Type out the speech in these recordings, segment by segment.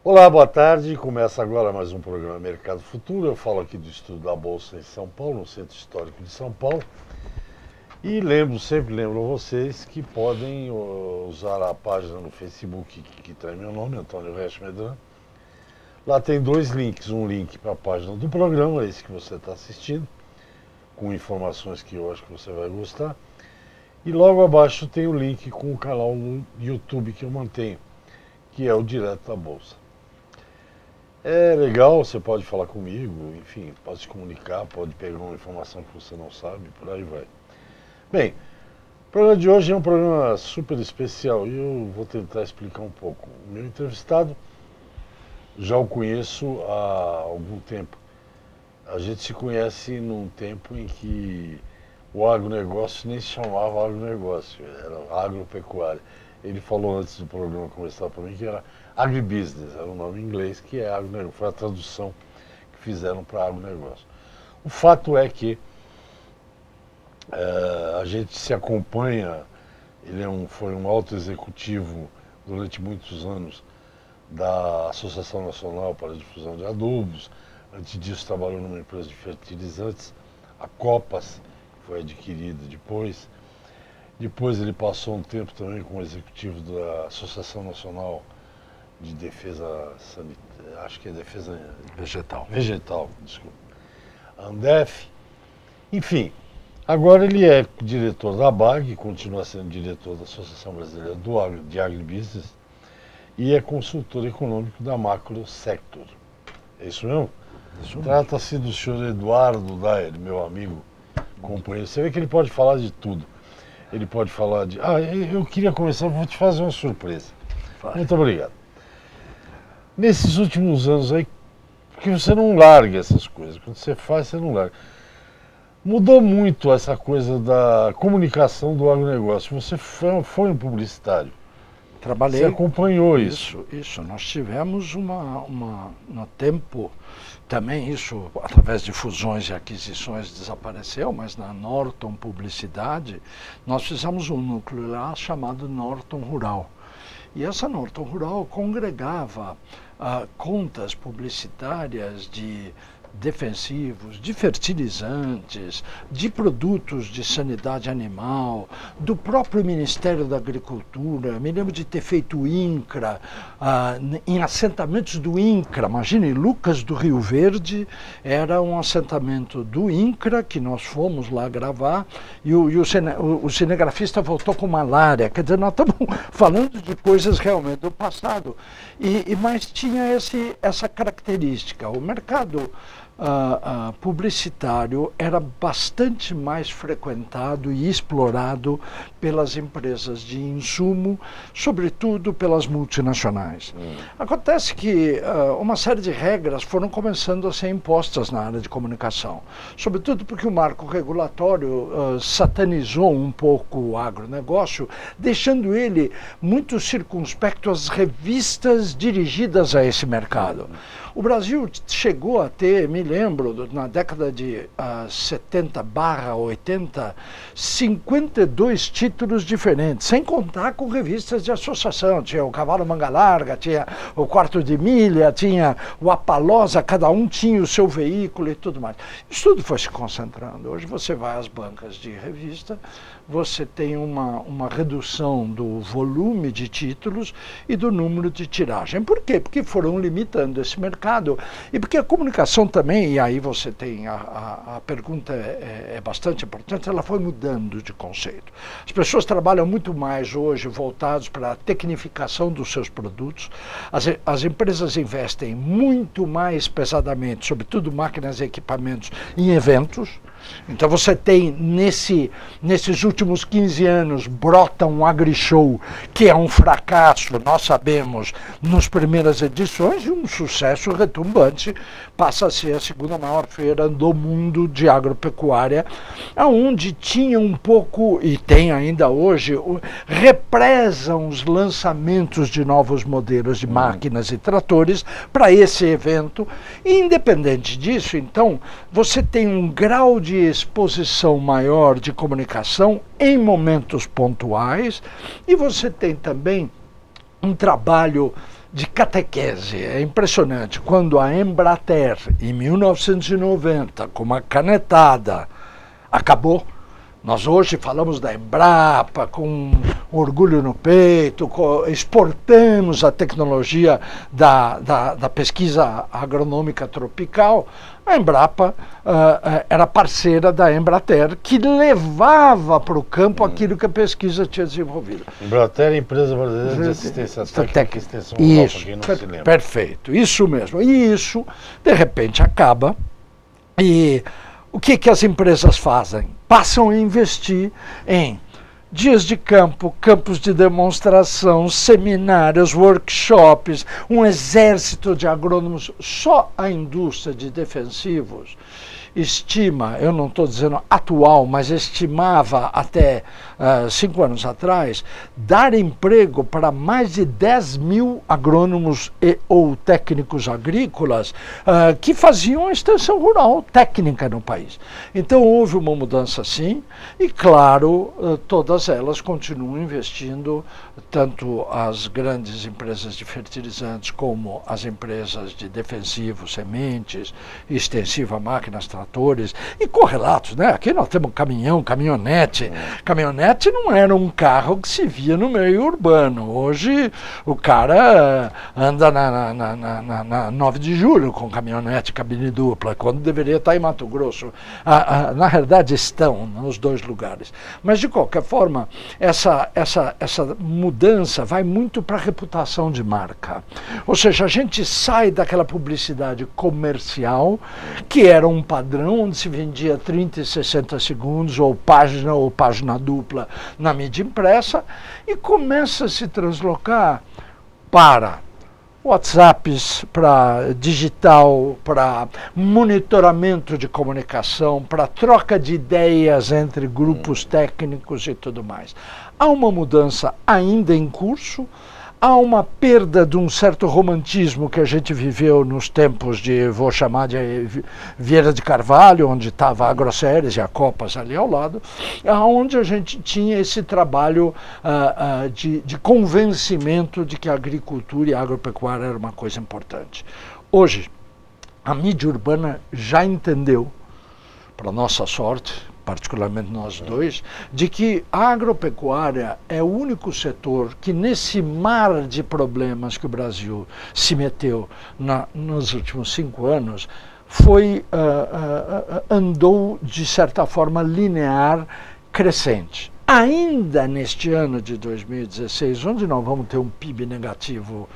Olá, boa tarde. Começa agora mais um programa Mercado Futuro. Eu falo aqui do estudo da Bolsa em São Paulo, no Centro Histórico de São Paulo. E sempre lembro a vocês que podem usar a página no Facebook que traz meu nome, Antônio Resch Medrano. Lá tem dois links, um link para a página do programa, esse que você está assistindo, com informações que eu acho que você vai gostar. E logo abaixo tem o link com o canal no YouTube que eu mantenho, que é o Direto da Bolsa. É legal, você pode falar comigo, enfim, pode se comunicar, pode pegar uma informação que você não sabe, por aí vai. Bem, o programa de hoje é um programa super especial e eu vou tentar explicar um pouco. O meu entrevistado, já o conheço há algum tempo. A gente se conhece num tempo em que o agronegócio nem se chamava agronegócio, era agropecuária. Ele falou antes do programa começar para mim que era agribusiness, era o nome em inglês, que é agronegócio, foi a tradução que fizeram para agronegócio. O fato é que a gente se acompanha, foi um alto executivo durante muitos anos da Associação Nacional para a Difusão de Adubos, antes disso trabalhou numa empresa de fertilizantes, a Copas, que foi adquirida depois. Depois ele passou um tempo também como executivo da Associação Nacional de Defesa Sanitária, acho que é Defesa Vegetal, desculpa, Andef. Enfim, agora ele é diretor da ABAG, continua sendo diretor da Associação Brasileira de Agribusiness e é consultor econômico da Macro Sector. É isso mesmo? Trata-se do senhor Eduardo Daer, meu amigo, companheiro. Você vê que ele pode falar de tudo. Ele pode falar de... eu queria começar, vou te fazer uma surpresa. Vai. Muito obrigado. Nesses últimos anos aí, porque você não larga essas coisas, quando você faz, você não larga. Mudou muito essa coisa da comunicação do agronegócio. Você foi um publicitário. Trabalhei. Você acompanhou isso. Isso. Nós tivemos no tempo, também isso, através de fusões e aquisições, desapareceu, mas na Norton Publicidade, nós fizemos um núcleo lá chamado Norton Rural. E essa Norton Rural congregava contas publicitárias de defensivos, de fertilizantes, de produtos de sanidade animal, do próprio Ministério da Agricultura. Me lembro de ter feito o INCRA, em assentamentos do INCRA. Imagine, Lucas do Rio Verde era um assentamento do INCRA, que nós fomos lá gravar, e o cinegrafista voltou com malária. Quer dizer, nós estamos falando de coisas realmente do passado. Mas tinha essa característica. O mercado publicitário era bastante mais frequentado e explorado pelas empresas de insumo, sobretudo pelas multinacionais. Acontece que uma série de regras foram começando a ser impostas na área de comunicação, sobretudo porque o marco regulatório satanizou um pouco o agronegócio, deixando ele muito circunspecto às revistas dirigidas a esse mercado. O Brasil chegou a ter, me lembro, na década de 70/80, 52 títulos diferentes, sem contar com revistas de associação. Tinha o Cavalo Manga Larga, tinha o Quarto de Milha, tinha o Apalosa, cada um tinha o seu veículo e tudo mais. Isso tudo foi se concentrando. Hoje você vai às bancas de revista, você tem uma redução do volume de títulos e do número de tiragem. Por quê? Porque foram limitando esse mercado e porque a comunicação também, e aí você tem a pergunta é bastante importante, ela foi mudando de conceito. As pessoas trabalham muito mais hoje voltados para a tecnificação dos seus produtos, as empresas investem muito mais pesadamente, sobretudo máquinas e equipamentos, em eventos. Então você tem, nesses últimos 15 anos, brota um AgriShow, que é um fracasso, nós sabemos, nas primeiras edições, e um sucesso retumbante, passa a ser a segunda maior feira do mundo de agropecuária, onde tinha um pouco, e tem ainda hoje, represam os lançamentos de novos modelos de máquinas e tratores para esse evento. E, independente disso, então, você tem um grau de exposição maior de comunicação em momentos pontuais, e você tem também um trabalho de catequese. É impressionante. Quando a Embrater, em 1990, com uma canetada, acabou. Nós hoje falamos da Embrapa com orgulho no peito, exportamos a tecnologia da pesquisa agronômica tropical. A Embrapa era parceira da Embrater, que levava para o campo aquilo que a pesquisa tinha desenvolvido. Embrater é a empresa brasileira de assistência técnica e extensão rural, para quem não se lembra. Perfeito, isso mesmo. E isso, de repente, acaba. E o que as empresas fazem? Passam a investir em dias de campo, campos de demonstração, seminários, workshops, um exército de agrônomos. Só a indústria de defensivos estima, eu não estou dizendo atual, mas estimava até 5 anos atrás, dar emprego para mais de 10 mil agrônomos ou técnicos agrícolas que faziam a extensão rural técnica no país. Então houve uma mudança sim, e claro, todas elas continuam investindo, tanto as grandes empresas de fertilizantes como as empresas de defensivos, sementes, extensiva, máquinas, tratores e correlatos, né? Aqui nós temos caminhão, caminhonete. Caminhonete não era um carro que se via no meio urbano. Hoje o cara anda na 9 de julho com caminhonete, cabine dupla, quando deveria estar em Mato Grosso. Na realidade estão nos dois lugares. Mas de qualquer forma, essa mudança vai muito para a reputação de marca. Ou seja, a gente sai daquela publicidade comercial, que era um padrão onde se vendia 30 e 60 segundos, ou página dupla na mídia impressa, e começa a se translocar para WhatsApps, para digital, para monitoramento de comunicação, para troca de ideias entre grupos técnicos e tudo mais. Há uma mudança ainda em curso, há uma perda de um certo romantismo que a gente viveu nos tempos de, vou chamar de Vieira de Carvalho, onde estava a Agroceres e a Copas ali ao lado, onde a gente tinha esse trabalho de convencimento de que a agricultura e a agropecuária era uma coisa importante. Hoje, a mídia urbana já entendeu, para nossa sorte, particularmente nós dois, de que a agropecuária é o único setor que, nesse mar de problemas que o Brasil se meteu nos últimos 5 anos, andou, de certa forma, linear, crescente. Ainda neste ano de 2016, onde nós vamos ter um PIB negativo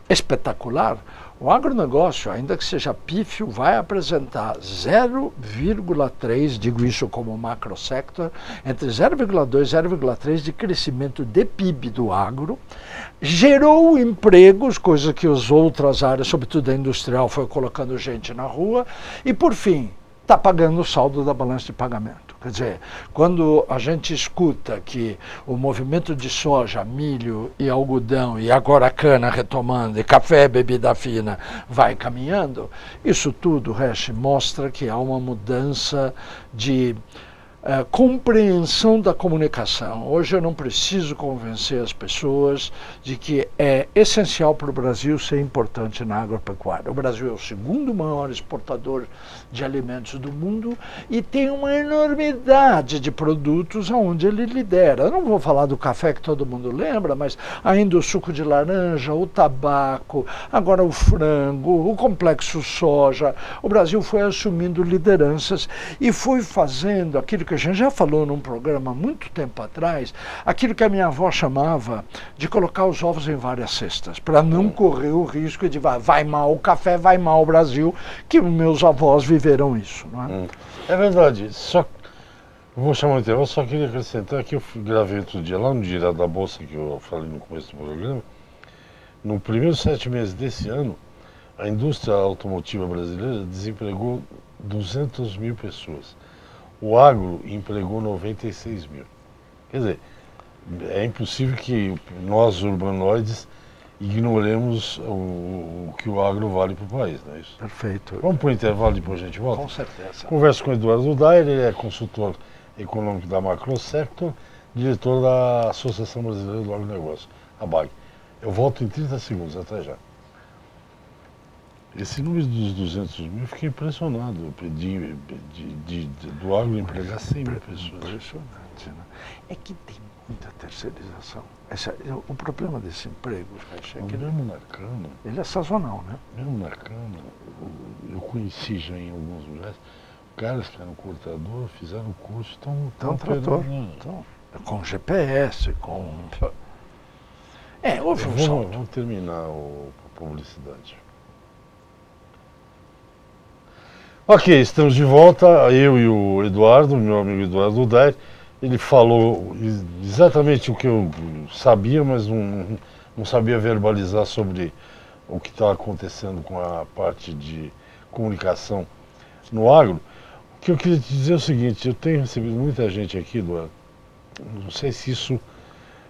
espetacular, o agronegócio, ainda que seja pífio, vai apresentar 0,3, digo isso como macro sector, entre 0,2 e 0,3 de crescimento de PIB do agro, gerou empregos, coisa que as outras áreas, sobretudo a industrial, foi colocando gente na rua, e por fim, está pagando o saldo da balança de pagamento. Quer dizer, quando a gente escuta que o movimento de soja, milho e algodão, e agora a cana retomando, e café, bebida fina, vai caminhando, isso tudo, Resch, mostra que há uma mudança de compreensão da comunicação. Hoje eu não preciso convencer as pessoas de que é essencial para o Brasil ser importante na agropecuária. O Brasil é o segundo maior exportador de alimentos do mundo e tem uma enormidade de produtos onde ele lidera. Eu não vou falar do café que todo mundo lembra, mas ainda o suco de laranja, o tabaco, agora o frango, o complexo soja. O Brasil foi assumindo lideranças e foi fazendo aquilo que a gente já falou num programa muito tempo atrás, aquilo que a minha avó chamava de colocar os ovos em várias cestas, para não correr o risco de vai mal o café, vai mal o Brasil, que meus avós viveram isso. Não é? É verdade, só vou chamar o intervalo, só queria acrescentar que eu gravei outro dia lá no Direto da Bolsa, que eu falei no começo do programa. No primeiro 7 meses desse ano, a indústria automotiva brasileira desempregou 200 mil pessoas. O agro empregou 96 mil. Quer dizer, é impossível que nós, urbanoides, ignoremos o que o agro vale para o país, não é isso? Perfeito. Vamos para o intervalo e depois a gente volta? Com certeza. Converso com o Eduardo Dair, ele é consultor econômico da Macrosector, diretor da Associação Brasileira do Agronegócio, a ABAG. Eu volto em 30 segundos, até já. Esse número dos 200 mil, eu fiquei impressionado. Eu pedi do agro empregar 100 mil pessoas. Impressionante, né? É que tem muita terceirização. O problema desse emprego, é que mesmo na cana, ele é sazonal, né? mesmo na cana, eu conheci já em alguns lugares, caras que eram cortador, fizeram o curso, estão trator. Com GPS, com... houve um salto. Vamos terminar a publicidade. Ok, estamos de volta, eu e o Eduardo, meu amigo Eduardo Dair. Ele falou exatamente o que eu sabia, mas não sabia verbalizar sobre o que está acontecendo com a parte de comunicação no agro. O que eu queria te dizer é o seguinte, eu tenho recebido muita gente aqui, Eduardo, não sei se isso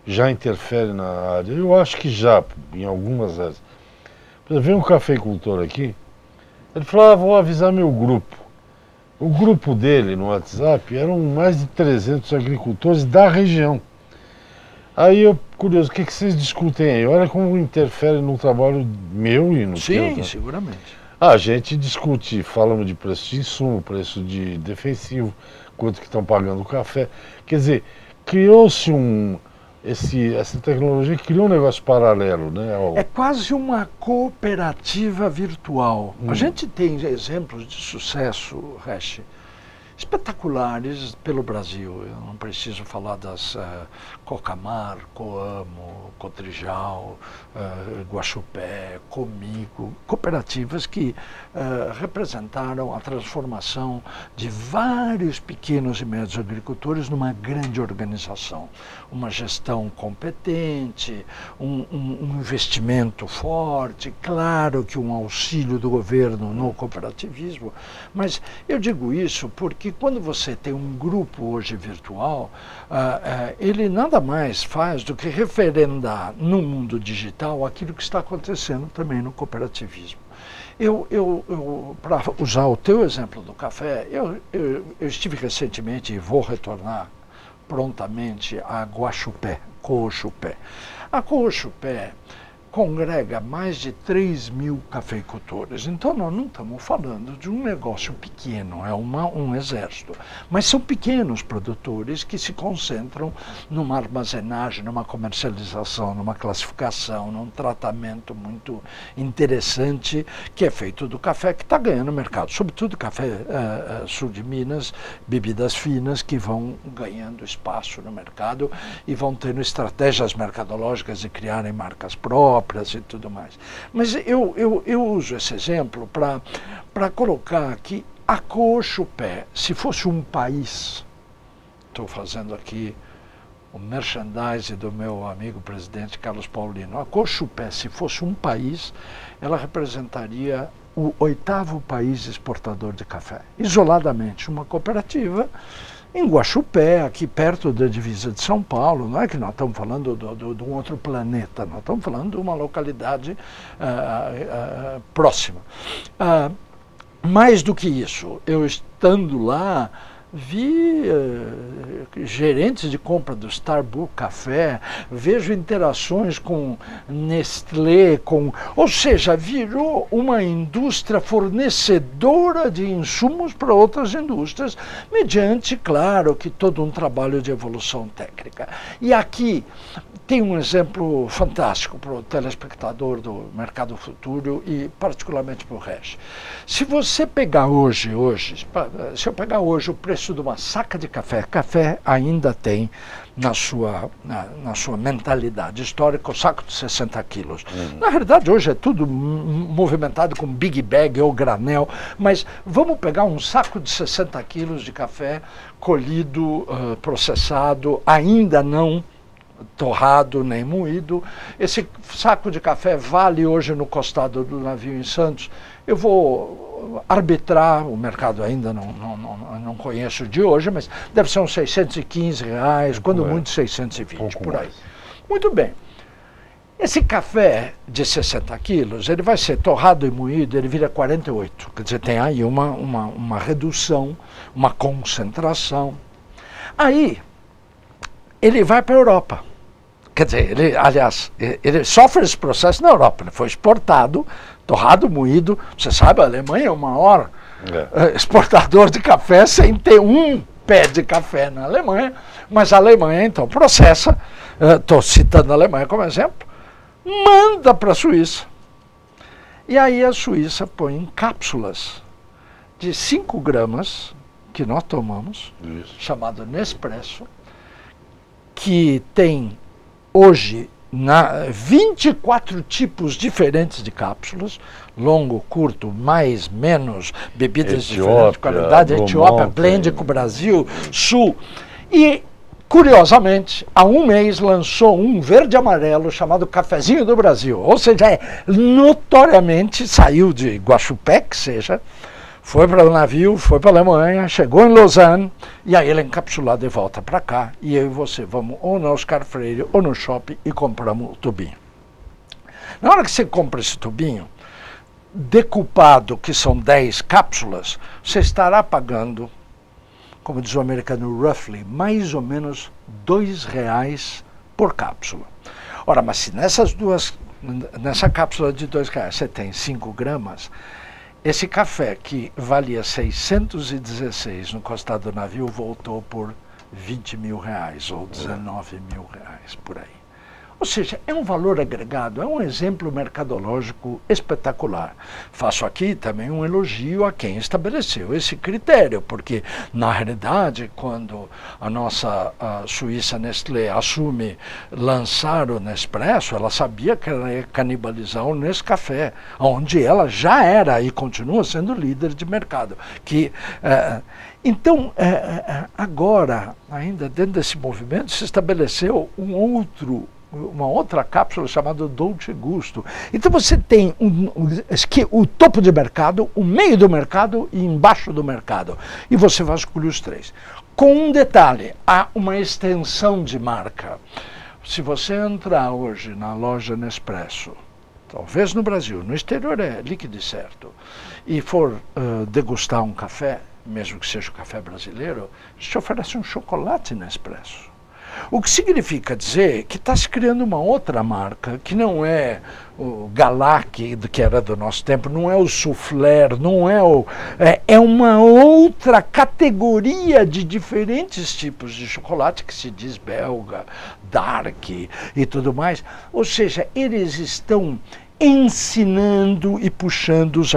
já interfere na área, eu acho que já, em algumas áreas. Por exemplo, vem um cafeicultor aqui, ele falou, vou avisar meu grupo. O grupo dele no WhatsApp eram mais de 300 agricultores da região. Aí eu, curioso, o que vocês discutem aí? Olha como interfere no trabalho meu e no teu. Sim, seguramente. A gente discute, falamos de preço de insumo, preço de defensivo, quanto que estão pagando o café. Quer dizer, criou-se essa tecnologia criou um negócio paralelo, né? É quase uma cooperativa virtual. A gente tem exemplos de sucesso, Resch, espetaculares pelo Brasil. Eu não preciso falar das Cocamar, Coamo, Cotrijal, Guaxupé, Comigo, cooperativas que representaram a transformação de vários pequenos e médios agricultores numa grande organização. Uma gestão competente, um investimento forte, claro que um auxílio do governo no cooperativismo, mas eu digo isso porque quando você tem um grupo hoje virtual, ele nada mais faz do que referendar no mundo digital aquilo que está acontecendo também no cooperativismo. Para usar o teu exemplo do café, eu estive recentemente e vou retornar prontamente a Guaxupé, Coxupé. A Coxupé congrega mais de 3.000 cafeicultores. Então nós não estamos falando de um negócio pequeno, é um exército. Mas são pequenos produtores que se concentram numa armazenagem, numa comercialização, numa classificação, num tratamento muito interessante que é feito do café que está ganhando mercado. Sobretudo café sul de Minas, bebidas finas que vão ganhando espaço no mercado e vão tendo estratégias mercadológicas de criarem marcas próprias e tudo mais. Mas eu uso esse exemplo para colocar que a Coxupé, se fosse um país, estou fazendo aqui o merchandising do meu amigo presidente Carlos Paulino, a Coxupé, se fosse um país, ela representaria o 8º país exportador de café. Isoladamente, uma cooperativa em Guaxupé, aqui perto da divisa de São Paulo. Não é que nós estamos falando de um outro planeta, nós estamos falando de uma localidade próxima. Mais do que isso, eu estando lá, vi gerentes de compra do Starbucks Café, vejo interações com Nestlé, ou seja, virou uma indústria fornecedora de insumos para outras indústrias, mediante, claro, que todo um trabalho de evolução técnica. E aqui tem um exemplo fantástico para o telespectador do Mercado Futuro e particularmente para o Resch. Se você pegar se eu pegar hoje o preço de uma saca de café, café ainda tem na sua mentalidade histórica o saco de 60 quilos. Na realidade hoje é tudo movimentado com big bag ou granel, mas vamos pegar um saco de 60 quilos de café colhido, processado, ainda não torrado nem moído. Esse saco de café vale hoje no costado do navio em Santos. Eu vou arbitrar, o mercado ainda não conheço de hoje, mas deve ser uns R$615, quando muito 620, por aí. Muito bem. Esse café de 60 quilos, ele vai ser torrado e moído, ele vira 48. Quer dizer, tem aí uma redução, uma concentração. Aí, ele vai para a Europa. Quer dizer, ele, aliás, ele sofre esse processo na Europa. Ele foi exportado, torrado, moído. Você sabe, a Alemanha é o maior exportador de café sem ter um pé de café na Alemanha. Mas a Alemanha, então, processa, estou citando a Alemanha como exemplo, manda para a Suíça. E aí a Suíça põe em cápsulas de 5 gramas, que nós tomamos, chamado Nespresso, que tem hoje 24 tipos diferentes de cápsulas, longo, curto, mais, menos, bebidas diferentes de qualidade, Etiópia, blend com o Brasil, Sul. E, curiosamente, há um mês lançou um verde e amarelo chamado Cafezinho do Brasil. Ou seja, notoriamente saiu de Guaxupé, que seja, foi para o navio, foi para a Alemanha, chegou em Lausanne, e aí ele é encapsulado e volta para cá. E eu e você vamos ou no Oscar Freire ou no shopping e compramos o tubinho. Na hora que você compra esse tubinho, decupado, que são 10 cápsulas, você estará pagando, como diz o americano, roughly, mais ou menos R$2 por cápsula. Ora, mas se nessa cápsula de R$2 você tem 5 gramas, esse café que valia 616 no costado do navio voltou por R$20 mil ou R$19 mil, por aí. Ou seja, é um valor agregado, é um exemplo mercadológico espetacular. Faço aqui também um elogio a quem estabeleceu esse critério, porque, na realidade, quando a nossa Suíça Nestlé assume lançar o Nespresso, ela sabia que ela ia canibalizar o Nescafé, onde ela já era e continua sendo líder de mercado. Então, agora, ainda dentro desse movimento, se estabeleceu uma outra cápsula chamada Dolce Gusto. Então você tem o topo de mercado, o meio do mercado e embaixo do mercado. E você vasculha os 3. Com um detalhe, há uma extensão de marca. Se você entrar hoje na loja Nespresso, talvez no Brasil, no exterior é líquido e certo, e for degustar um café, mesmo que seja o café brasileiro, te oferece um chocolate Nespresso. O que significa dizer que está se criando uma outra marca, que não é o Galac, que era do nosso tempo, não é o Souffleur, não é é uma outra categoria de diferentes tipos de chocolate, que se diz belga, dark e tudo mais. Ou seja, eles estão ensinando e puxando os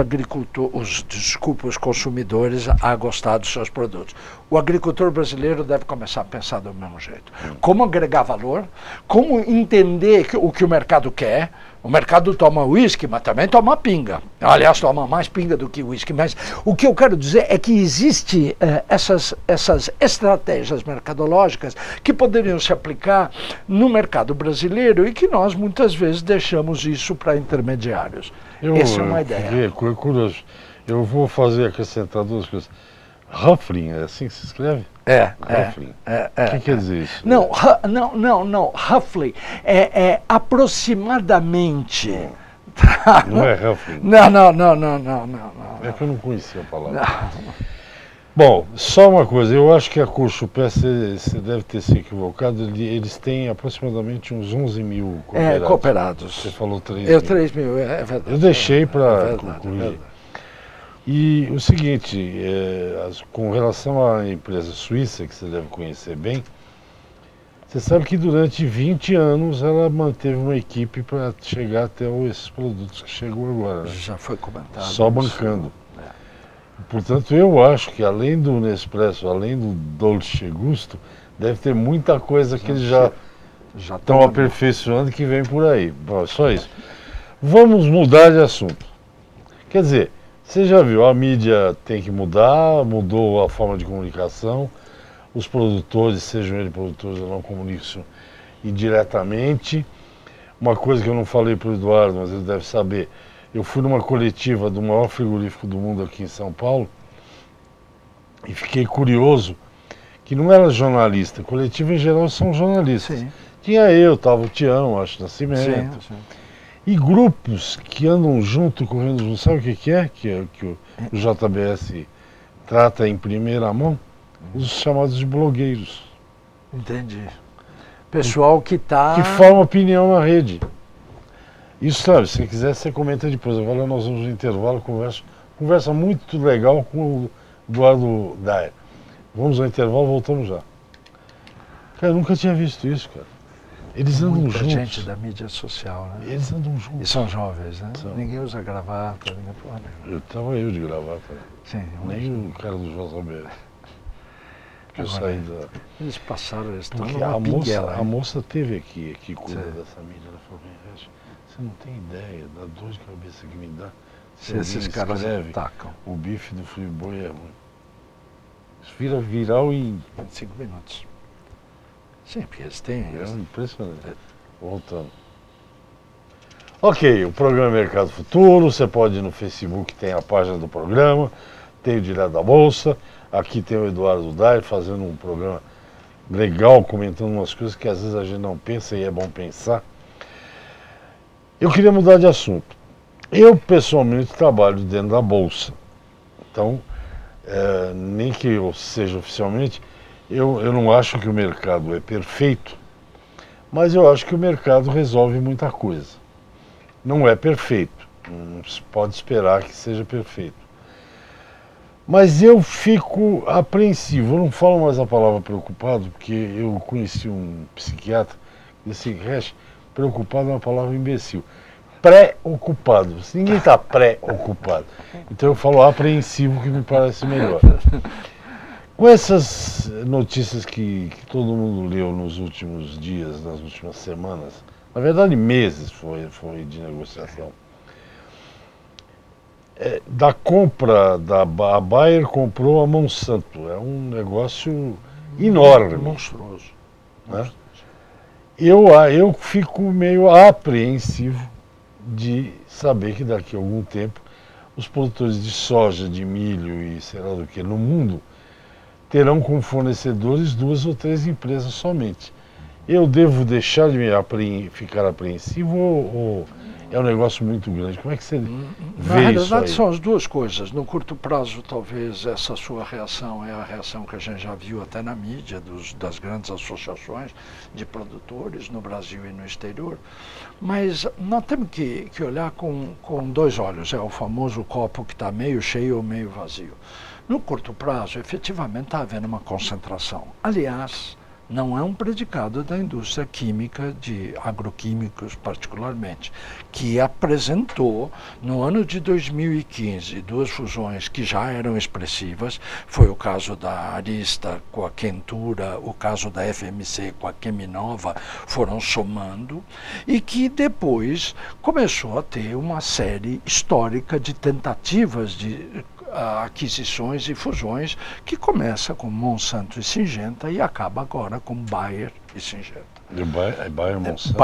os consumidores a gostar dos seus produtos. O agricultor brasileiro deve começar a pensar do mesmo jeito. Como agregar valor, como entender o que o mercado quer. O mercado toma uísque, mas também toma pinga. Aliás, toma mais pinga do que uísque. Mas o que eu quero dizer é que existem essas estratégias mercadológicas que poderiam se aplicar no mercado brasileiro e que nós muitas vezes deixamos isso para intermediários. Essa é uma ideia. Curioso. Eu vou acrescentar 2 coisas. Ruffling, é assim que se escreve? Ruffling. O que quer dizer isso? Não, Ruffling é aproximadamente. Não é Ruffling? Não. É que eu não conhecia a palavra. Bom, só uma coisa, eu acho que a Cochupé, você deve ter se equivocado, eles têm aproximadamente uns 11 mil cooperados. Cooperados. Você falou 3 mil. 3 mil, é verdade. Eu deixei para concluir. E o seguinte, com relação à empresa suíça, que você deve conhecer bem, você sabe que durante 20 anos ela manteve uma equipe para chegar até esses produtos que chegou agora. Né? Já foi comentado. Só bancando. Portanto, eu acho que além do Nespresso, além do Dolce Gusto, deve ter muita coisa que eles já estão aperfeiçoando que vem por aí. Bom, só isso. Vamos mudar de assunto. Quer dizer, você já viu, a mídia tem que mudar, mudou a forma de comunicação, os produtores, sejam eles produtores ou não, comunicam indiretamente. Uma coisa que eu não falei para o Eduardo, mas ele deve saber, eu fui numa coletiva do maior frigorífico do mundo aqui em São Paulo e fiquei curioso que não era jornalista, coletiva em geral são jornalistas. Sim. Tinha eu, estava o Tião, acho, Nascimento. Sim. E grupos que andam junto, correndo junto, sabe o que é? Que o JBS trata em primeira mão? Os chamados de blogueiros. Entendi. Pessoal que está... que forma opinião na rede. Isso, sabe, se quiser, você comenta depois. Agora nós vamos no intervalo, conversa muito legal com o Eduardo Daer. Vamos ao intervalo, voltamos já. Cara, eu nunca tinha visto isso, cara. Eles andam Muita juntos. gente da mídia social, né? Eles andam juntos. E são jovens, né? São. Ninguém usa gravata, ninguém... Porra, Eu tava de gravata. sim, Nem o cara do JB. Que eu Agora, saí da... eles passaram, eles estão Porque numa pinguela. a moça teve aqui, que cuida Sim. dessa mídia, ela falou, você não tem ideia da dor de cabeça que me dá. Se esses caras escreve, atacam. o bife do Friboi é ruim. Isso vira viral em... 25 minutos. Sim, porque eles têm... É impressionante. Voltando. Ok, o programa Mercado Futuro, você pode ir no Facebook, tem a página do programa, tem o Direto da Bolsa, aqui tem o Eduardo Daer fazendo um programa legal, comentando umas coisas que às vezes a gente não pensa e é bom pensar. Eu queria mudar de assunto. Eu, pessoalmente, trabalho dentro da Bolsa. Então, nem que eu seja oficialmente, eu não acho que o mercado é perfeito, mas eu acho que o mercado resolve muita coisa. Não é perfeito, não se pode esperar que seja perfeito. Mas eu fico apreensivo, eu não falo mais a palavra preocupado, porque eu conheci um psiquiatra que disse que preocupado é uma palavra imbecil. Pré-ocupado, ninguém está pré-ocupado. Então eu falo apreensivo, que me parece melhor. Com essas notícias que todo mundo leu nos últimos dias, nas últimas semanas, na verdade meses foi de negociação, da compra, a Bayer comprou a Monsanto, é um negócio enorme. Monstruoso. Né? Eu fico meio apreensivo de saber que daqui a algum tempo os produtores de soja, de milho e sei lá do que no mundo terão como fornecedores 2 ou 3 empresas somente. Eu devo deixar de ficar apreensivo ou é um negócio muito grande? Como é que você vê Na realidade isso aí? são as duas coisas. No curto prazo, talvez essa sua reação é a reação que a gente já viu até na mídia, das grandes associações de produtores no Brasil e no exterior. Mas nós temos que olhar com 2 olhos. É o famoso copo que está meio cheio ou meio vazio. No curto prazo, efetivamente está havendo uma concentração. Aliás, não é um predicado da indústria química, de agroquímicos particularmente, que apresentou no ano de 2015 2 fusões que já eram expressivas. Foi o caso da Arista com a Quentura, o caso da FMC com a Cheminova, foram somando, e que depois começou a ter uma série histórica de tentativas de aquisições e fusões que começa com Monsanto e Syngenta e acaba agora com Bayer e Syngenta. Bayer, Monsanto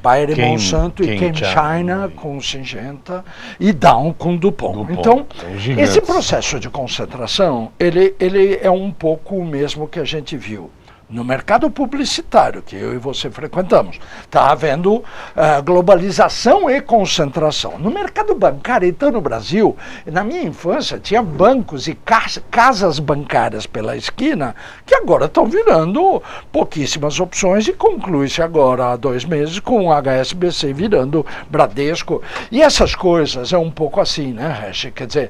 Bayer e Monsanto e ChemChina com Syngenta e Dow com DuPont. Então, esse processo de concentração, ele é um pouco o mesmo que a gente viu no mercado publicitário, que eu e você frequentamos. Está havendo globalização e concentração. No mercado bancário, então no Brasil, na minha infância, tinha bancos e casas bancárias pela esquina, que agora estão virando pouquíssimas opções e conclui-se agora há 2 meses com o HSBC virando Bradesco. E essas coisas é um pouco assim, né, Resch? Quer dizer,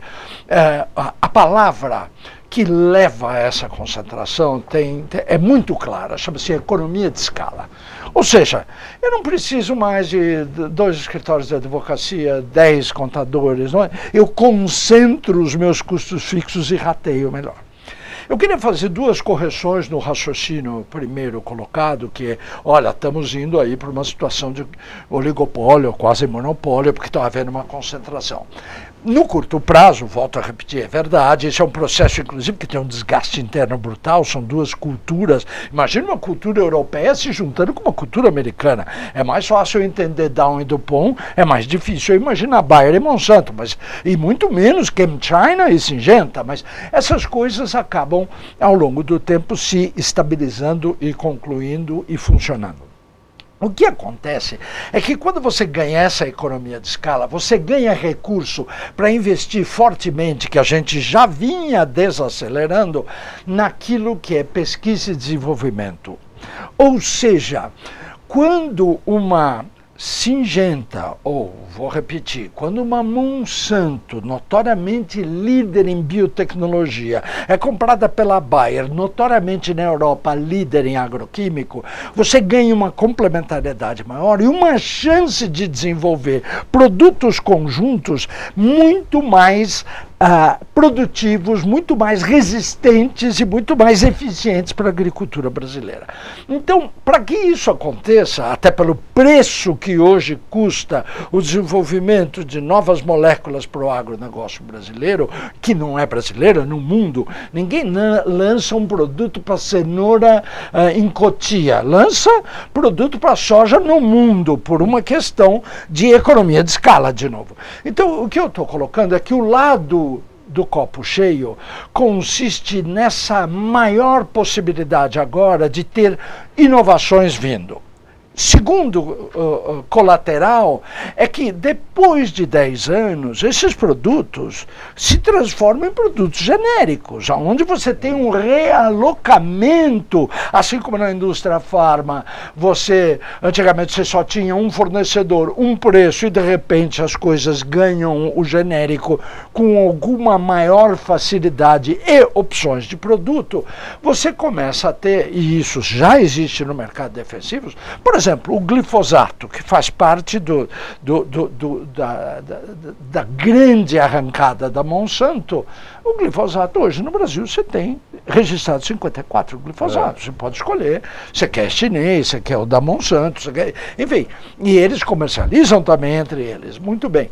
a palavra que leva a essa concentração é muito clara, chama-se economia de escala. Ou seja, eu não preciso mais de 2 escritórios de advocacia, 10 contadores, não é? Eu concentro os meus custos fixos e rateio melhor. Eu queria fazer 2 correções no raciocínio primeiro colocado, que é, olha, estamos indo aí para uma situação de oligopólio, quase monopólio, porque está havendo uma concentração. No curto prazo, volto a repetir, é verdade, esse é um processo, inclusive, que tem um desgaste interno brutal, são 2 culturas. Imagina uma cultura europeia se juntando com uma cultura americana. É mais fácil entender Dow e DuPont, é mais difícil imaginar Bayer e Monsanto, e muito menos ChemChina e Syngenta, mas essas coisas acabam, ao longo do tempo, se estabilizando e concluindo e funcionando. O que acontece é que quando você ganha essa economia de escala, você ganha recurso para investir fortemente, que a gente já vinha desacelerando, naquilo que é pesquisa e desenvolvimento. Ou seja, quando uma Syngenta, ou, vou repetir, quando uma Monsanto, notoriamente líder em biotecnologia, é comprada pela Bayer, notoriamente na Europa líder em agroquímico, você ganha uma complementariedade maior e uma chance de desenvolver produtos conjuntos muito mais produtivos, muito mais resistentes e muito mais eficientes para a agricultura brasileira. Então, para que isso aconteça, até pelo preço que hoje custa o desenvolvimento de novas moléculas para o agronegócio brasileiro, que não é brasileiro, é no mundo, ninguém lança um produto para cenoura em Cotia, lança produto para soja no mundo, por uma questão de economia de escala, de novo. Então, o que eu estou colocando é que o lado do copo cheio consiste nessa maior possibilidade agora de ter inovações vindo. Segundo colateral é que depois de 10 anos, esses produtos se transformam em produtos genéricos, onde você tem um realocamento, assim como na indústria farma, antigamente você só tinha um fornecedor, um preço, e de repente as coisas ganham o genérico com alguma maior facilidade e opções de produto, você começa a ter, e isso já existe no mercado de defensivos, por exemplo, o glifosato, que faz parte da grande arrancada da Monsanto. O glifosato hoje no Brasil você tem registrado 54 glifosatos. Você pode escolher, você quer chinês, você quer o da Monsanto, você quer, enfim. E eles comercializam também entre eles. Muito bem.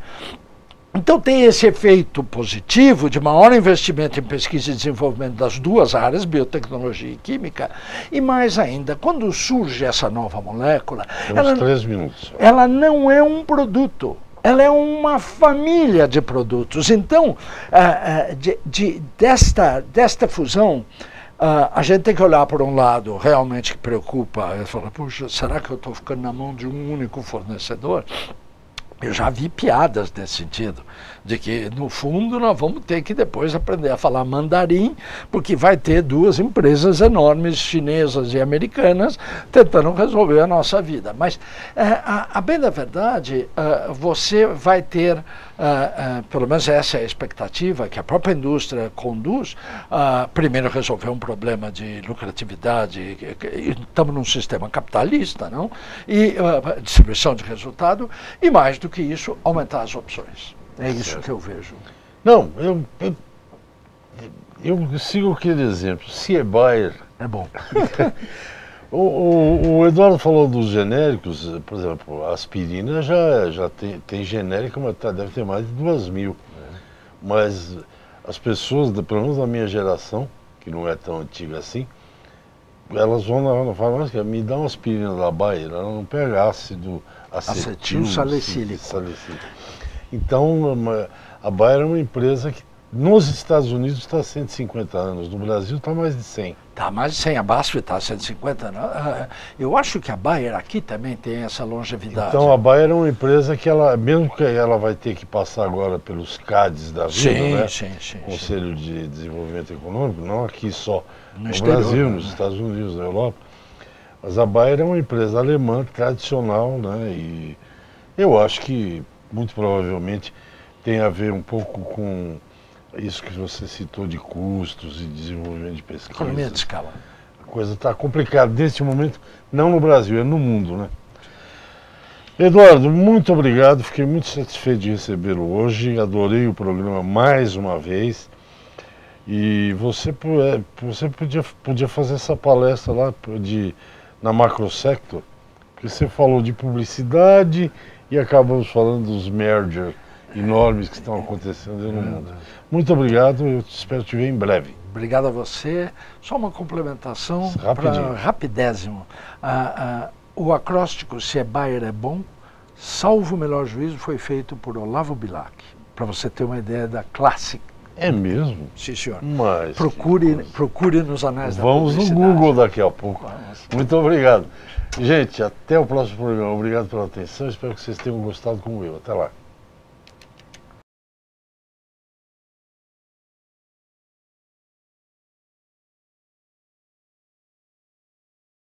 Então tem esse efeito positivo de maior investimento em pesquisa e desenvolvimento das duas áreas, biotecnologia e química, e mais ainda, quando surge essa nova molécula, Temos 3 minutos. Ela não é um produto, ela é uma família de produtos. Então, desta fusão, a gente tem que olhar por um lado realmente que preocupa, e falar, puxa, será que eu estou ficando na mão de um único fornecedor? Eu já vi piadas nesse sentido, de que, no fundo, nós vamos ter que depois aprender a falar mandarim, porque vai ter duas empresas enormes, chinesas e americanas, tentando resolver a nossa vida. Mas, a bem da verdade, você vai ter, pelo menos essa é a expectativa, que a própria indústria conduz, primeiro resolver um problema de lucratividade, estamos num sistema capitalista, não? E distribuição de resultado, e mais do que isso, aumentar as opções. É isso que eu vejo. Não, eu sigo aquele exemplo. Se é Bayer... É bom. o Eduardo falou dos genéricos, por exemplo, a aspirina já tem genérica, mas deve ter mais de 2.000. Mas as pessoas, pelo menos da minha geração, que não é tão antiga assim, elas vão na farmácia, me dá uma aspirina da Bayer, ela não pega ácido acetil salicílico. Então, a Bayer é uma empresa que nos Estados Unidos está há 150 anos, no Brasil está mais de 100. Está mais de 100, a BASF está há 150 anos. Eu acho que a Bayer aqui também tem essa longevidade. Então a Bayer é uma empresa que ela, mesmo que ela vai ter que passar agora pelos CADs da vida, né? Sim. Conselho de Desenvolvimento Econômico, não aqui só no exterior, Brasil, nos Estados Unidos, na Europa. Mas a Bayer é uma empresa alemã tradicional, né? E eu acho que muito provavelmente tem a ver um pouco com isso que você citou de custos e desenvolvimento de pesquisa. Economia de escala. A coisa está complicada neste momento, não no Brasil, é no mundo, né? Eduardo, muito obrigado, fiquei muito satisfeito de recebê-lo hoje, adorei o programa mais uma vez. E você podia fazer essa palestra lá na Macrosector, porque você falou de publicidade e acabamos falando dos mergers enormes que estão acontecendo no mundo. Muito obrigado, eu espero te ver em breve. Obrigado a você. Só uma complementação, rapidésimo. O acróstico Se é Bayer é bom, salvo o melhor juízo, foi feito por Olavo Bilac, para você ter uma ideia da classe. É mesmo? Sim, senhor. Mas procure nos anais da Vamos no Google daqui a pouco. Muito obrigado. Gente, até o próximo programa. Obrigado pela atenção. Espero que vocês tenham gostado como eu. Até lá.